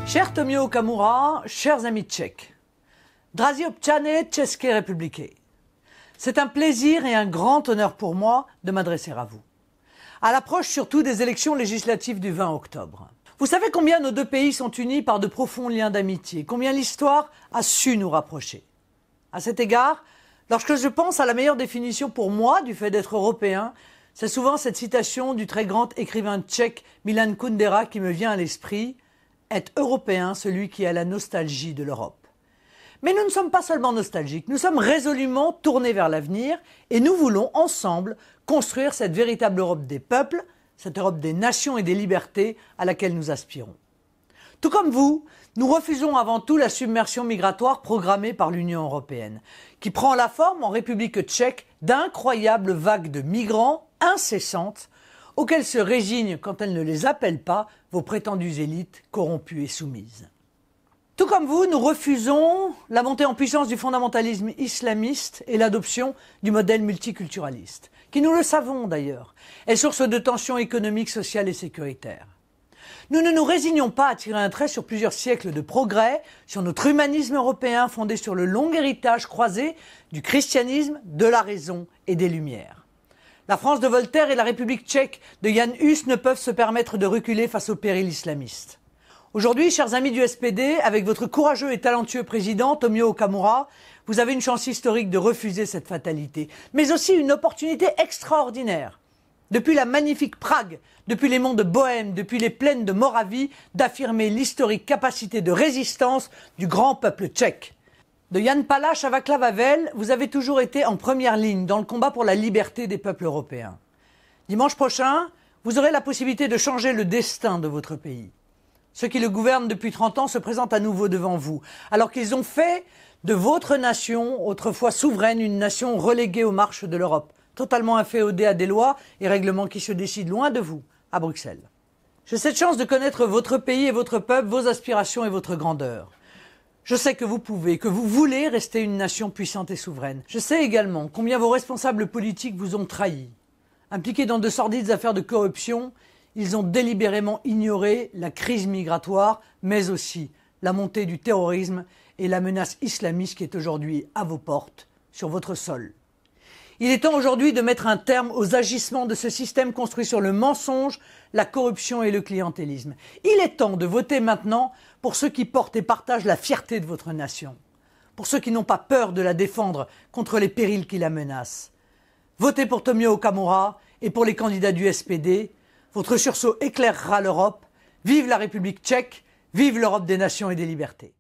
Cher Tomio Okamura, chers amis tchèques, Drazi občané České republiky, c'est un plaisir et un grand honneur pour moi de m'adresser à vous. À l'approche surtout des élections législatives du 20 octobre. Vous savez combien nos deux pays sont unis par de profonds liens d'amitié, combien l'histoire a su nous rapprocher. À cet égard, lorsque je pense à la meilleure définition pour moi du fait d'être européen, c'est souvent cette citation du très grand écrivain tchèque Milan Kundera qui me vient à l'esprit. Est européen celui qui a la nostalgie de l'Europe. Mais nous ne sommes pas seulement nostalgiques, nous sommes résolument tournés vers l'avenir et nous voulons ensemble construire cette véritable Europe des peuples, cette Europe des nations et des libertés à laquelle nous aspirons. Tout comme vous, nous refusons avant tout la submersion migratoire programmée par l'Union européenne, qui prend la forme en République tchèque d'incroyables vagues de migrants incessantes auxquelles se résignent, quand elles ne les appellent pas, vos prétendues élites corrompues et soumises. Tout comme vous, nous refusons la montée en puissance du fondamentalisme islamiste et l'adoption du modèle multiculturaliste, qui, nous le savons d'ailleurs, est source de tensions économiques, sociales et sécuritaires. Nous ne nous résignons pas à tirer un trait sur plusieurs siècles de progrès, sur notre humanisme européen fondé sur le long héritage croisé du christianisme, de la raison et des Lumières. La France de Voltaire et la République tchèque de Jan Hus ne peuvent se permettre de reculer face au péril islamiste. Aujourd'hui, chers amis du SPD, avec votre courageux et talentueux président, Tomio Okamura, vous avez une chance historique de refuser cette fatalité, mais aussi une opportunité extraordinaire. Depuis la magnifique Prague, depuis les monts de Bohême, depuis les plaines de Moravie, d'affirmer l'historique capacité de résistance du grand peuple tchèque. De Jan Palach à Václav Havel, vous avez toujours été en première ligne dans le combat pour la liberté des peuples européens. Dimanche prochain, vous aurez la possibilité de changer le destin de votre pays. Ceux qui le gouvernent depuis 30 ans se présentent à nouveau devant vous, alors qu'ils ont fait de votre nation, autrefois souveraine, une nation reléguée aux marches de l'Europe, totalement inféodée à des lois et règlements qui se décident loin de vous, à Bruxelles. J'ai cette chance de connaître votre pays et votre peuple, vos aspirations et votre grandeur. Je sais que vous pouvez, que vous voulez rester une nation puissante et souveraine. Je sais également combien vos responsables politiques vous ont trahis. Impliqués dans de sordides affaires de corruption, ils ont délibérément ignoré la crise migratoire, mais aussi la montée du terrorisme et la menace islamiste qui est aujourd'hui à vos portes, sur votre sol. Il est temps aujourd'hui de mettre un terme aux agissements de ce système construit sur le mensonge, la corruption et le clientélisme. Il est temps de voter maintenant pour ceux qui portent et partagent la fierté de votre nation, pour ceux qui n'ont pas peur de la défendre contre les périls qui la menacent. Votez pour Tomio Okamura et pour les candidats du SPD. Votre sursaut éclairera l'Europe. Vive la République tchèque, vive l'Europe des nations et des libertés.